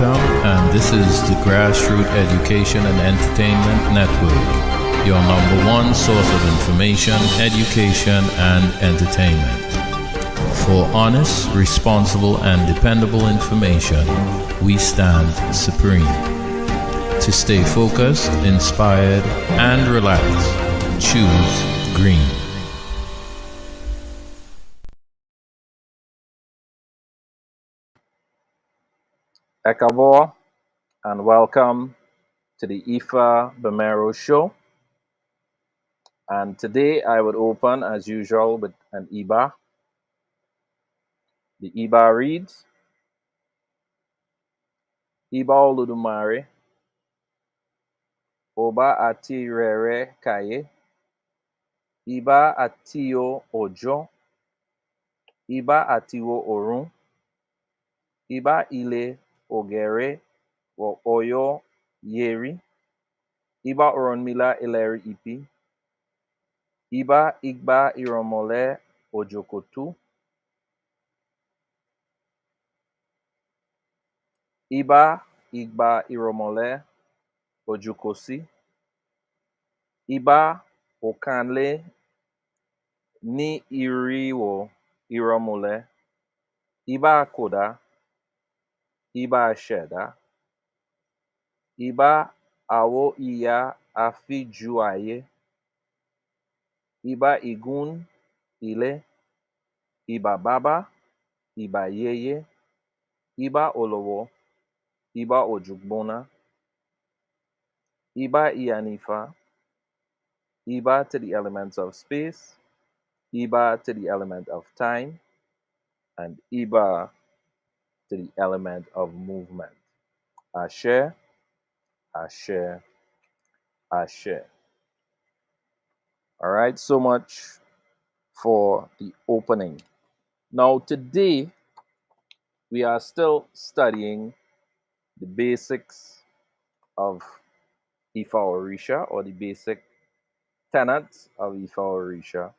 Welcome, and this is the Grassroots Education and Entertainment Network, your number one source of information, education, and entertainment. For honest, responsible, and dependable information, we stand supreme. To stay focused, inspired, and relaxed, choose green. Ekabo, and welcome to the Ifagbemiro Show. And today I would open, as usual, with an Iba. The Iba reads, Iba Oludumare, Oba ati rere kaye, Iba atio ojo, Iba atiwo orun, Iba ile ogere wo oyo yeri, Iba oronmila ileri ipi, Iba igba iromole ojokotu, Iba igba iromole ojukosi, Iba okanle ni iriwo iromole, Iba koda, Iba sheda, Iba awo iya afijuaye, Iba igun ile, Iba baba, Iba yeye, Iba olowo, Iba ojugbona, Iba ianifa, Iba to the elements of space, Iba to the element of time, and Iba to the element of movement. Ashe, Ashe, Ashe. All right, so much for the opening. Now, today, we are still studying the basics of Ifa Orisa, or the basic tenets of Ifa Orisa.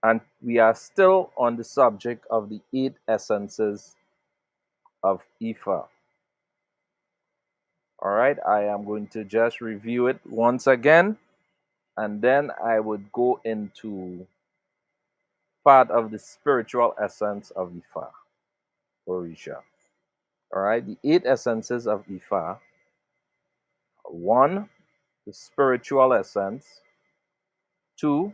And we are still on the subject of the 8 essences of Ifa. All right, I am going to just review it once again, and then I would go into part of the spiritual essence of Ifa Orisa. All right, the 8 essences of Ifa. 1, the spiritual essence. 2,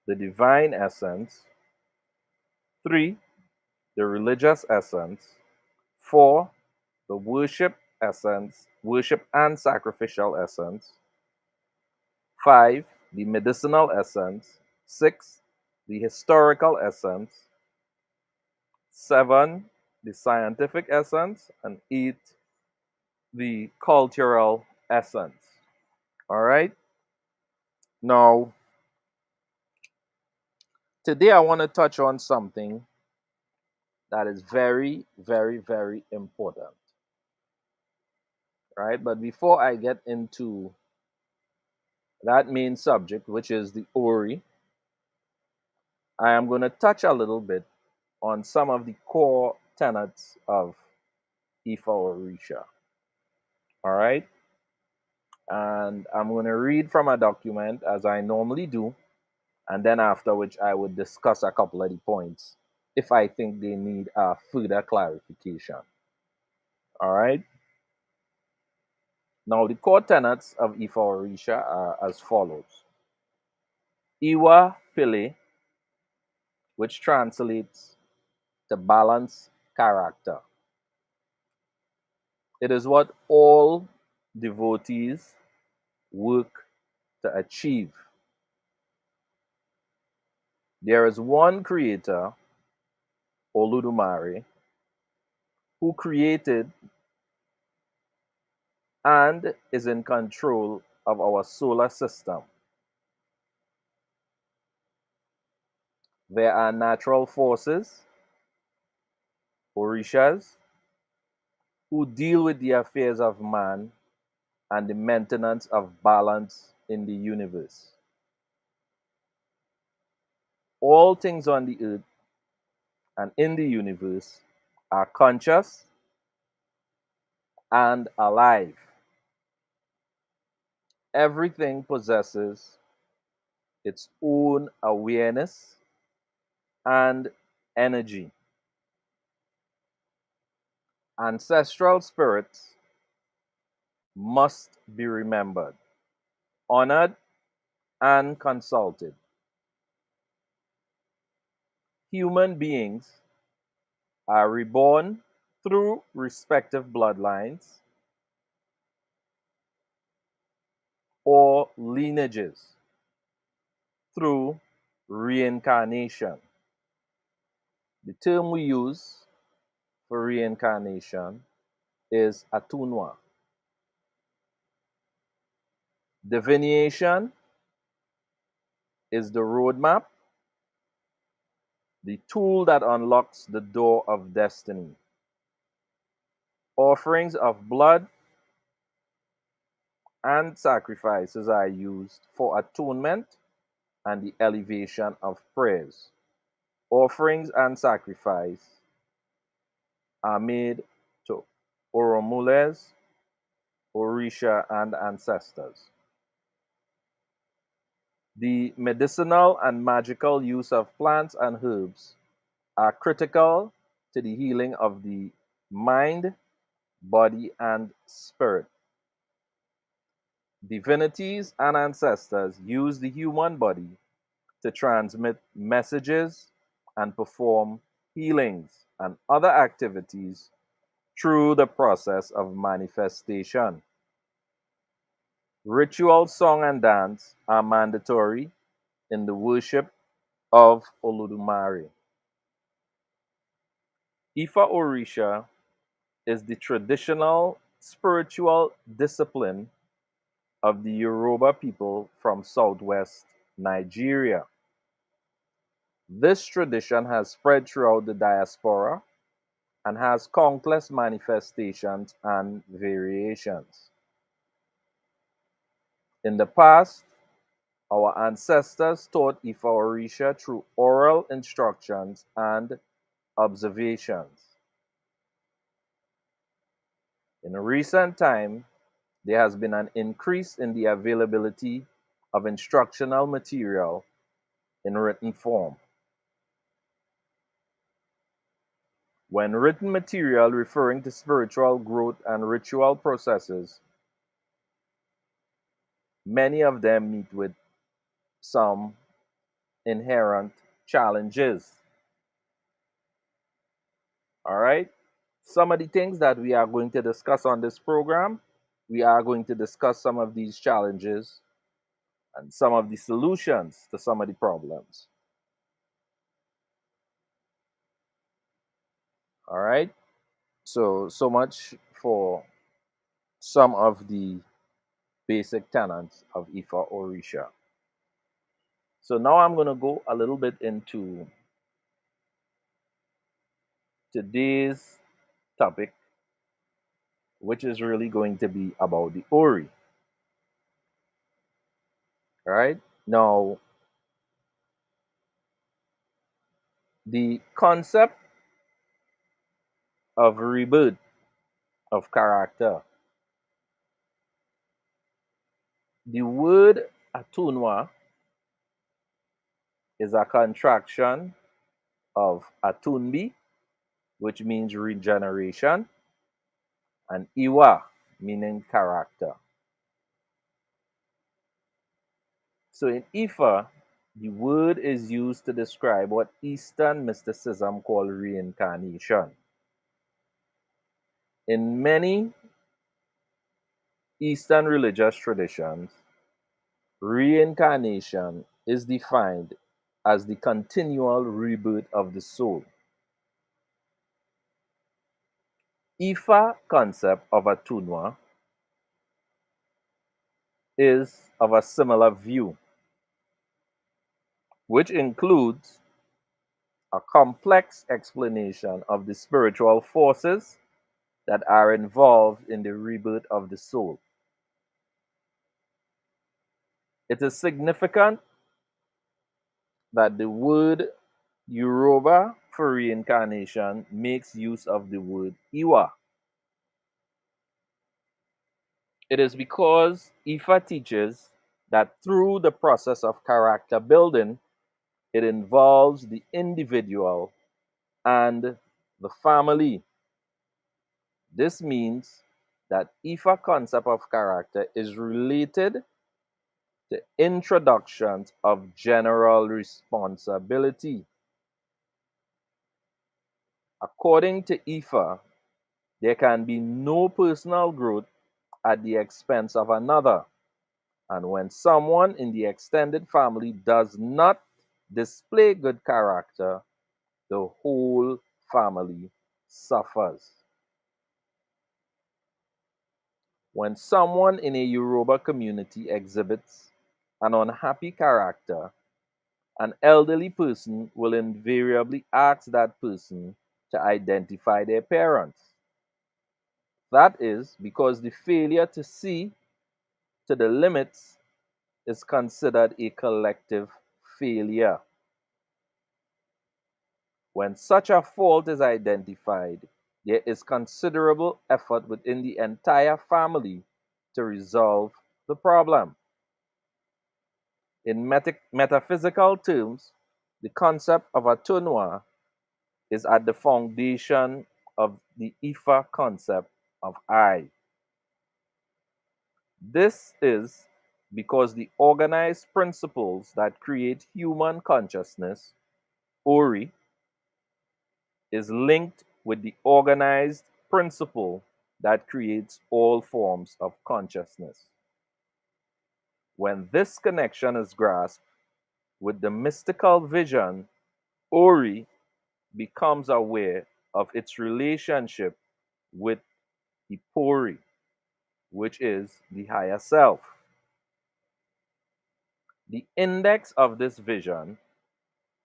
the divine essence. 3, the religious essence. 4, the worship essence, worship and sacrificial essence. 5, the medicinal essence. 6, the historical essence. 7, the scientific essence. And 8, the cultural essence. All right. Now, today I want to touch on something that is very, very, very important. Right? But before I get into that main subject, which is the Ori, I am going to touch a little bit on some of the core tenets of Ifa Orisa. All right? And I'm going to read from a document as I normally do, and then after which I would discuss a couple of the points if I think they need a further clarification. All right? Now, the core tenets of Ifa Orisa are as follows. Iwa Pile, which translates to balance character. It is what all devotees work to achieve. There is one creator, Oludumare, who created and is in control of our solar system. There are natural forces, Orishas, who deal with the affairs of man and the maintenance of balance in the universe. All things on the earth and in the universe are conscious and alive. Everything possesses its own awareness and energy. Ancestral spirits must be remembered, honored, and consulted. Human beings are reborn through respective bloodlines or lineages through reincarnation. The term we use for reincarnation is atunwa. Divination is the roadmap, the tool that unlocks the door of destiny. Offerings of blood and sacrifices are used for atonement and the elevation of prayers. Offerings and sacrifice are made to Oromules, Orisha, and ancestors. The medicinal and magical use of plants and herbs are critical to the healing of the mind, body, and spirit. Divinities and ancestors use the human body to transmit messages and perform healings and other activities through the process of manifestation. Ritual song and dance are mandatory in the worship of Olodumare. Ifa Orisa is the traditional spiritual discipline of the Yoruba people from southwest Nigeria. This tradition has spread throughout the diaspora and has countless manifestations and variations. In the past, our ancestors taught Ifa Orisa through oral instructions and observations. In recent time, there has been an increase in the availability of instructional material in written form. When written material referring to spiritual growth and ritual processes, many of them meet with some inherent challenges. All right? Some of the things that we are going to discuss on this program, we are going to discuss some of these challenges and some of the solutions to some of the problems. All right? So much for some of the basic tenets of Ifa Orisha. So now I'm going to go a little bit into today's topic, which is really going to be about the Ori. All right? Now, the concept of rebirth of character. The word Atunwa is a contraction of Atunbi, which means regeneration, and Iwa, meaning character. So in Ifa, the word is used to describe what Eastern mysticism called reincarnation. In many Eastern religious traditions, reincarnation is defined as the continual rebirth of the soul. Ifa concept of Atunwa is of a similar view, which includes a complex explanation of the spiritual forces that are involved in the rebirth of the soul. It is significant that the word Yoruba for reincarnation makes use of the word Iwa. It is because Ifa teaches that through the process of character building, it involves the individual and the family. This means that Ifa concept of character is related to introductions of general responsibility. According to Ifa, there can be no personal growth at the expense of another. And when someone in the extended family does not display good character, the whole family suffers. When someone in a Yoruba community exhibits an unhappy character, an elderly person will invariably ask that person to identify their parents. That is because the failure to see to the limits is considered a collective failure. When such a fault is identified, there is considerable effort within the entire family to resolve the problem. In metaphysical terms, the concept of atunwa is at the foundation of the Ifa concept of I. This is because the organized principles that create human consciousness, Ori, is linked with the organized principle that creates all forms of consciousness. When this connection is grasped with the mystical vision, Ori becomes aware of its relationship with Ipori, which is the higher self. The index of this vision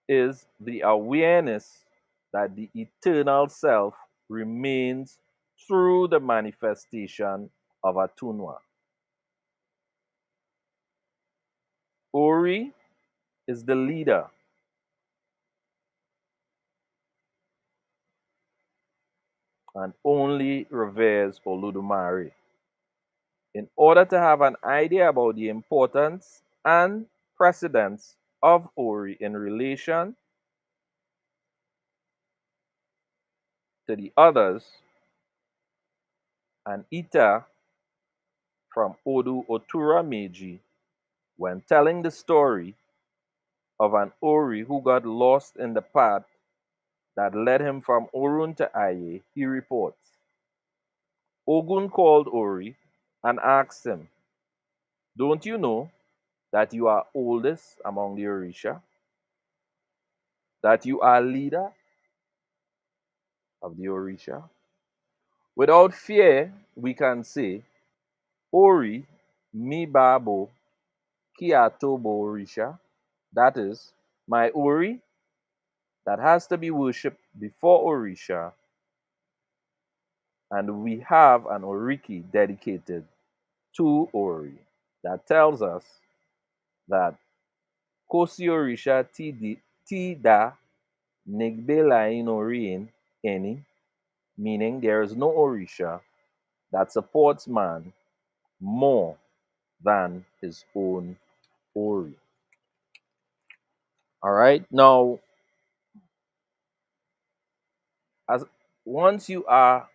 is the awareness that the eternal self remains through the manifestation of Atunwa. Ori is the leader and only reveres Oludumare. In order to have an idea about the importance and precedence of Ori in relation to the others, an Ita from Odu Otura Meiji, when telling the story of an Ori who got lost in the path that led him from Orun to Aye, he reports Ogun called Ori and asked him, "Don't you know that you are oldest among the Orisha? That you are leader of the Orisha?" Without fear, we can say, Ori mi babo ki atobo Orisha. That is, my Ori that has to be worshipped before Orisha, and we have an Oriki dedicated to Ori that tells us that Kosi Orisha ti da Nigbela in Orien any, meaning there is no Orisha that supports man more than his own Ori. All right. Now, as once you are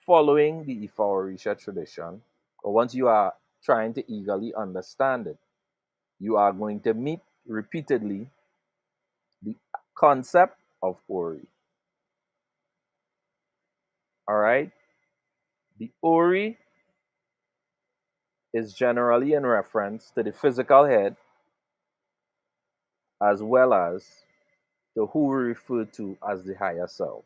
following the Ifa Orisha tradition, or once you are trying to eagerly understand it, you are going to meet repeatedly the concept of Ori. All right. The Ori is generally in reference to the physical head as well as to who we refer to as the higher self.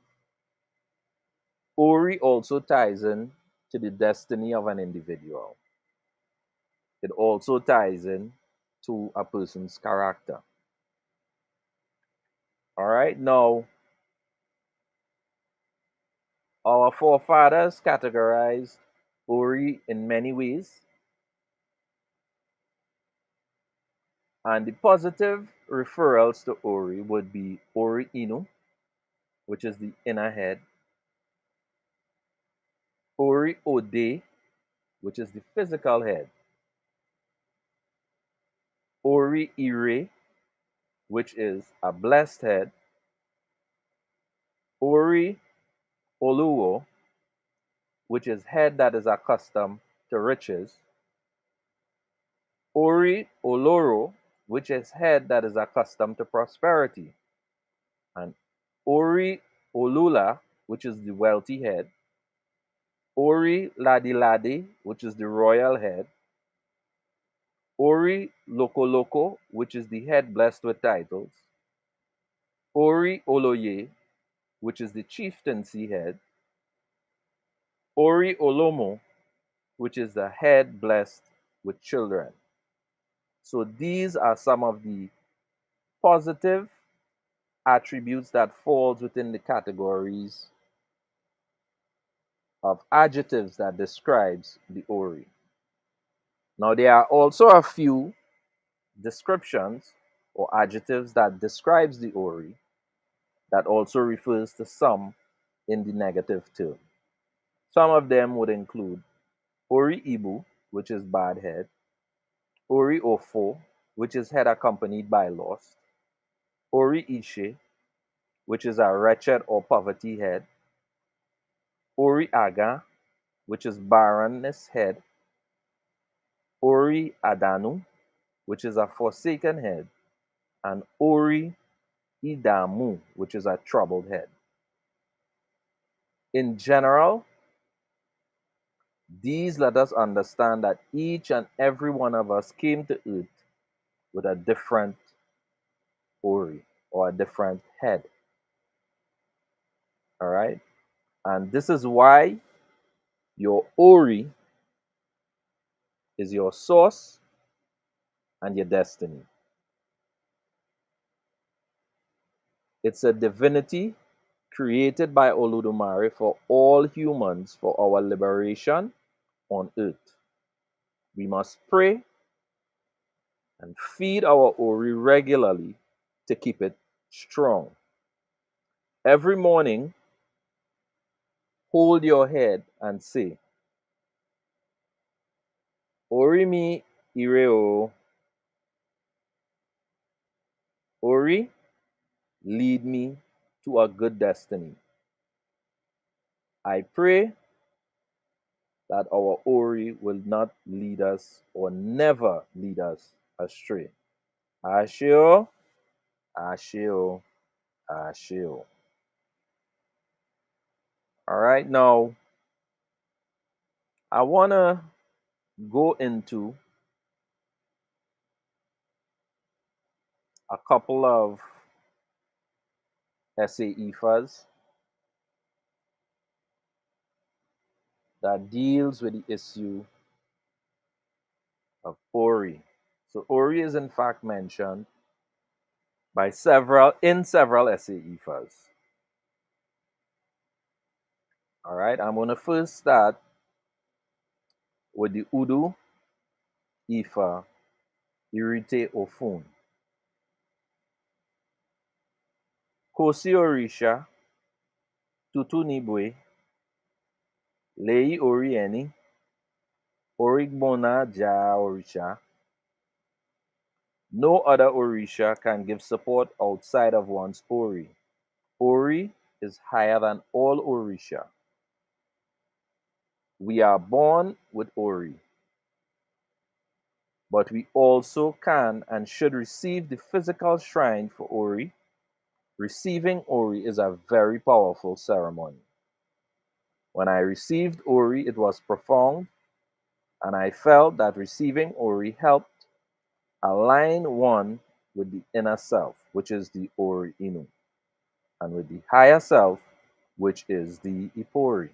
Ori also ties in to the destiny of an individual. It also ties in to a person's character. All right, now our forefathers categorized Ori in many ways, and the positive referrals to Ori would be Ori Inu, which is the inner head, Ori Ode, which is the physical head. Ori Ire, which is a blessed head. Ori Oluo, which is head that is accustomed to riches. Ori Oloro, which is head that is accustomed to prosperity. And Ori Olula, which is the wealthy head. Ori Ladiladi, which is the royal head. Ori Loko Loko, which is the head blessed with titles. Ori Oloye, which is the chieftaincy head. Ori Olomo, which is the head blessed with children. So these are some of the positive attributes that falls within the categories of adjectives that describes the Ori. Now there are also a few descriptions or adjectives that describes the Ori that also refers to some in the negative term. Some of them would include Ori Ibu, which is bad head. Ori Ofo, which is head accompanied by loss. Ori Ishe, which is a wretched or poverty head. Ori Aga, which is barrenness head. Ori Adanu, which is a forsaken head. And Ori Idamu, which is a troubled head. In general, these let us understand that each and every one of us came to earth with a different Ori or a different head. All right? And this is why your Ori is your source and your destiny. It's a divinity created by Oludumare for all humans for our liberation on earth. We must pray and feed our Ori regularly to keep it strong. Every morning, hold your head and say, Ori mi ireo. Ori, lead me to a good destiny. I pray that our Ori will not lead us or never lead us astray. Ashio, Ashio, Ashio. All right, now I want to go into a couple of essay Ifas that deals with the issue of Ori. So Ori is in fact mentioned by several essay Ifas. All right, I'm going to first start with the Udu Ifa Irite Ofun. Kosi Orisha, Tutu Nibwe, Lei Orieni, Origbona Ja Orisha. No other Orisha can give support outside of one's Ori. Ori is higher than all Orisha. We are born with Ori, but we also can and should receive the physical shrine for Ori. Receiving Ori is a very powerful ceremony. When I received Ori, it was profound, and I felt that receiving Ori helped align one with the inner self, which is the Ori Inu, and with the higher self, which is the Ipori.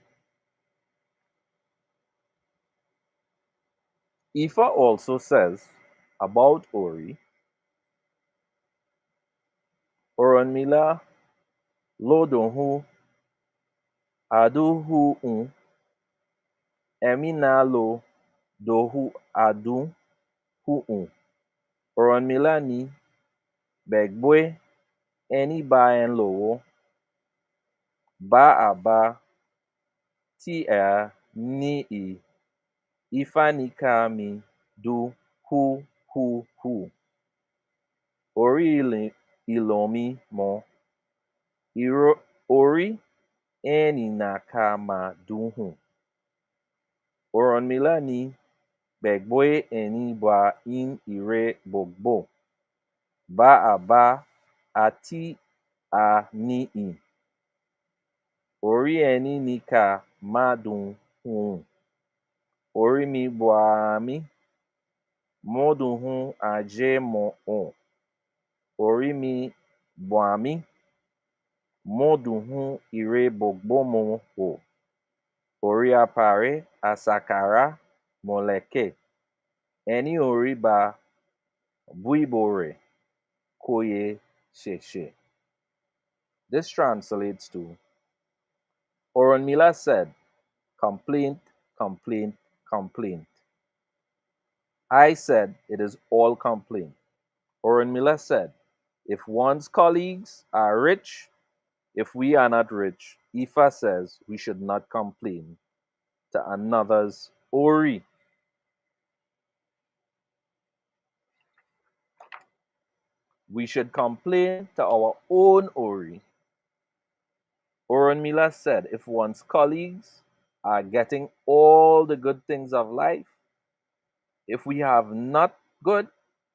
Ifa also says about Ori, Oronmila Lodonhu Aduhu Eminalo Dohu Adu Hu Oronmila ni Begbwe Eni Ba En Lowo Ba Aba Ti Ni I Ifa nikami du hu. Ori ilomi mo. Ori eni nakama duhu. Oronmila ni begboe eni ba in ire bogbo. Ba aba ati a ni i. Ori eni nika madun hun. Ori mi boami. Modun hun aje mo on. Ori mi boami. Modun hun ire bogbo mo ho. Ori apare asakara moleke. Eni ori ba buibore koye sheshe. This translates to Oronmila said, complaint, complaint, complaint. I said, it is all complaint. Oronmila said, if one's colleagues are rich, if we are not rich, Ifa says we should not complain to another's Ori. We should complain to our own Ori. Oronmila said, if one's colleagues are getting all the good things of life, if we have not good,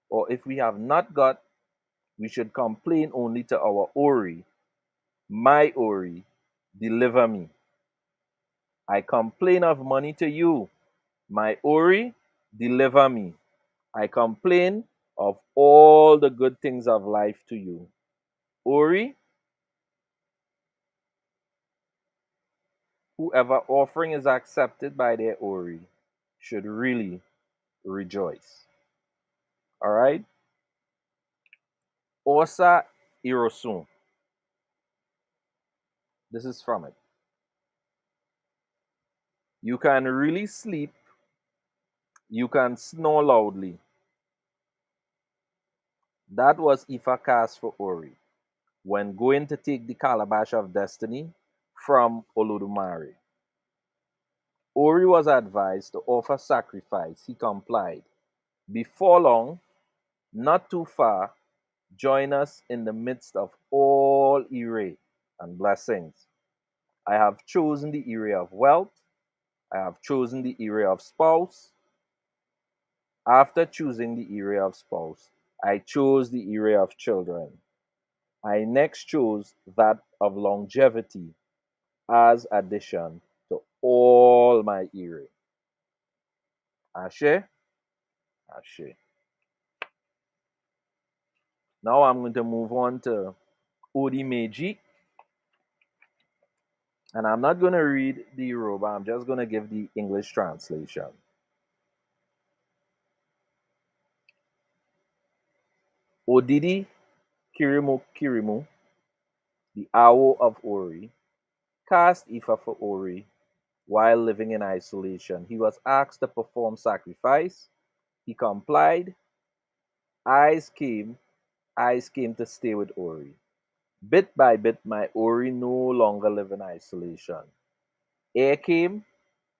or if we have not got, we should complain only to our Ori. My Ori, deliver me. I complain of money to you. My Ori, deliver me. I complain of all the good things of life to you. Ori, whoever offering is accepted by their Ori should really rejoice. All right? Osa Irosun. This is from it. You can really sleep. You can snore loudly. That was Ifa cast for Ori when going to take the calabash of destiny from Olodumare. Ori was advised to offer sacrifice. He complied. Before long, not too far, join us in the midst of all ire and blessings. I have chosen the area of wealth. I have chosen the area of spouse. After choosing the area of spouse, I chose the area of children. I next chose that of longevity as addition to all my area. Ashe, Ashe. Now I'm going to move on to Odi Meji. And I'm not going to read the Yoruba, I'm just going to give the English translation. Odidi Kirimu, the owl of Ori, cast Ifa for Ori while living in isolation. He was asked to perform sacrifice. He complied. Eyes came, eyes came to stay with Ori. Bit by bit, my Ori no longer live in isolation. Air came,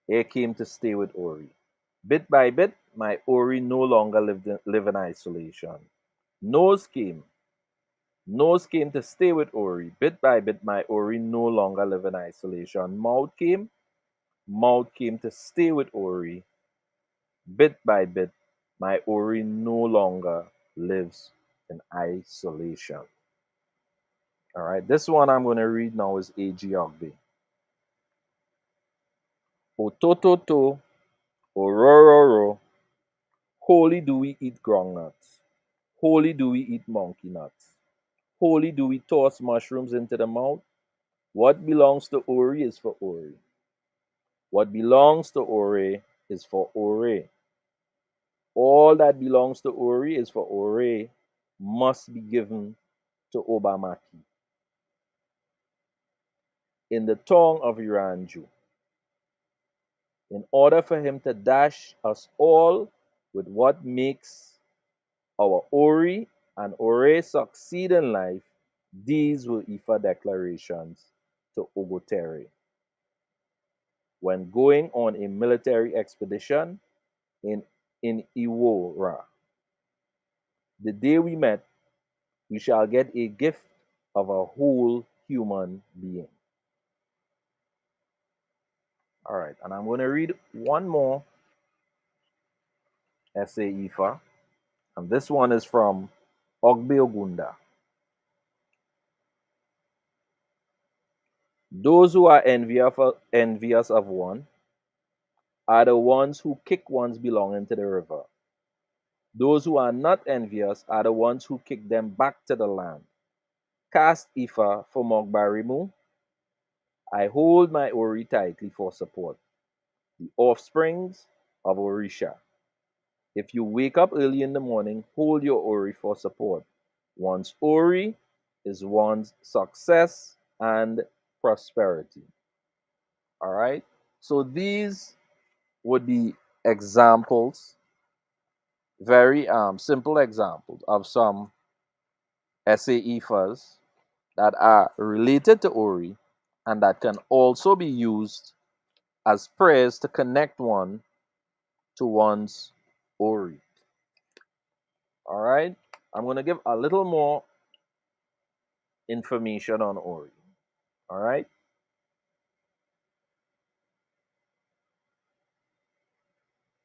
air came to stay with Ori. Bit by bit, my Ori no longer live in isolation. Nose came, nose came to stay with Ori. Bit by bit, my Ori no longer live in isolation. Mouth came to stay with Ori. Bit by bit, my Ori no longer lives in isolation. All right, this one I'm going to read now is A.G. Ogbe. Otototo, orororo, holy do we eat groundnuts, holy do we eat monkey nuts, holy do we toss mushrooms into the mouth. What belongs to Ori is for Ori. What belongs to Ori is for Ori. All that belongs to Ori is for Ori must be given to Obamaki. In the tongue of Iranju, in order for him to dash us all with what makes our Ori and Ore succeed in life, these were Ifa declarations to Ogotere. When going on a military expedition, in Iwora. The day we met, we shall get a gift of a whole human being. All right, and I'm going to read one more essay, Ifa, and this one is from Ogbe Ogunda. Those who are envious of one are the ones who kick one's belonging to the river. Those who are not envious are the ones who kick them back to the land. Cast Ifa for Mogbarimu. I hold my Ori tightly for support. The offsprings of Orisha. If you wake up early in the morning, hold your Ori for support. One's Ori is one's success and prosperity. All right. So these would be examples, very simple examples of some essay Ifas that are related to Ori and that can also be used as prayers to connect one to one's Ori. All right. I'm going to give a little more information on Ori. All right.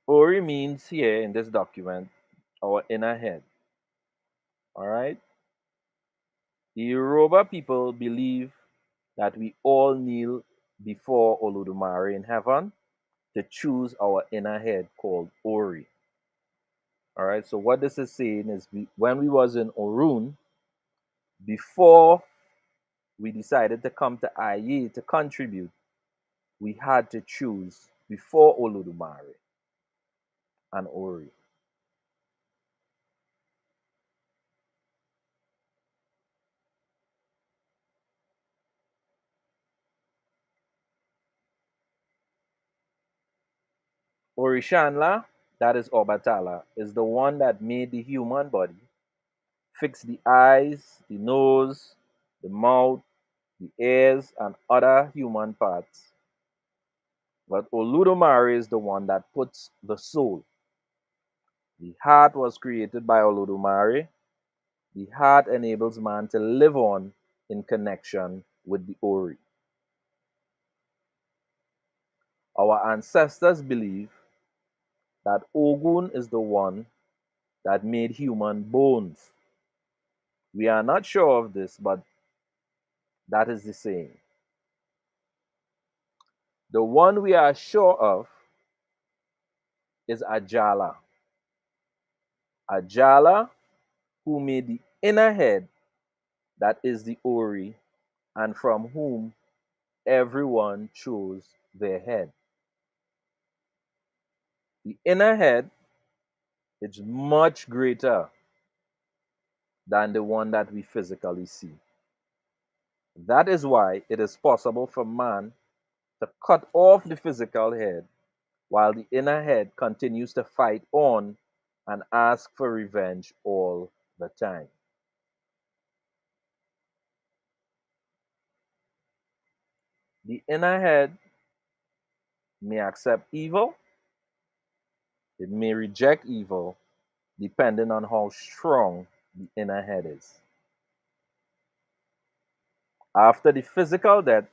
Ori means here in this document our inner head. All right. The Yoruba people believe that we all kneel before Olodumare in heaven to choose our inner head called Ori. All right. So what this is saying is when we was in Orun, before we decided to come to IE to contribute, we had to choose before Olodumare and Ori. Orishanla, that is Obatala, is the one that made the human body, fixed the eyes, the nose, the mouth, the ears, and other human parts. But Oludumare is the one that puts the soul. The heart was created by Oludumare. The heart enables man to live on in connection with the Ori. Our ancestors believe that Ogun is the one that made human bones. We are not sure of this, but that is the saying. The one we are sure of is Ajala. Ajala, who made the inner head that is the Ori, and from whom everyone chose their head. The inner head is much greater than the one that we physically see. That is why it is possible for man to cut off the physical head while the inner head continues to fight on and ask for revenge all the time. The inner head may accept evil, it may reject evil, depending on how strong the inner head is. After the physical death,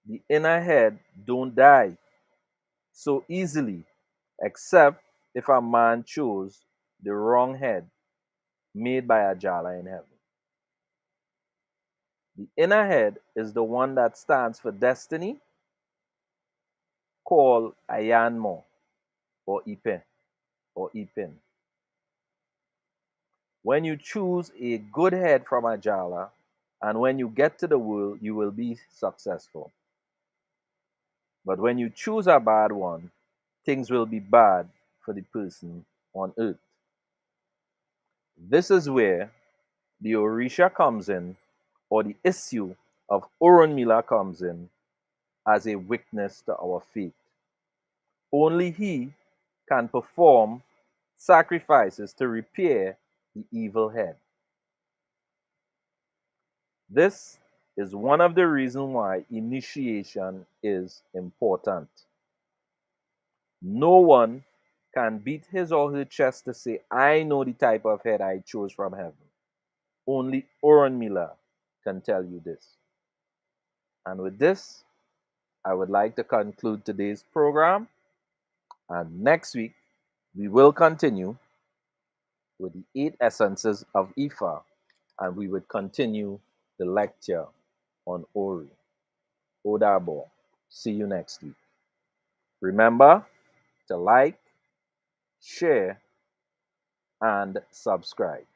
the inner head don't die so easily, except if a man chose the wrong head made by Ajala in heaven. The inner head is the one that stands for destiny, called Ayanmo or Ipe or Ipin. When you choose a good head from Ajala, and when you get to the world, you will be successful. But when you choose a bad one, things will be bad for the person on earth. This is where the Orisha comes in, or the issue of Orunmila comes in as a witness to our faith. Only he can perform sacrifices to repair the evil head. This is one of the reasons why initiation is important. No one can beat his or her chest to say, I know the type of head I chose from heaven. Only Miller can tell you this. And with this, I would like to conclude today's program. And next week, we will continue with the 8 essences of Ifa. And we would continue the lecture on Ori. Odabo. See you next week. Remember to like, share, and subscribe.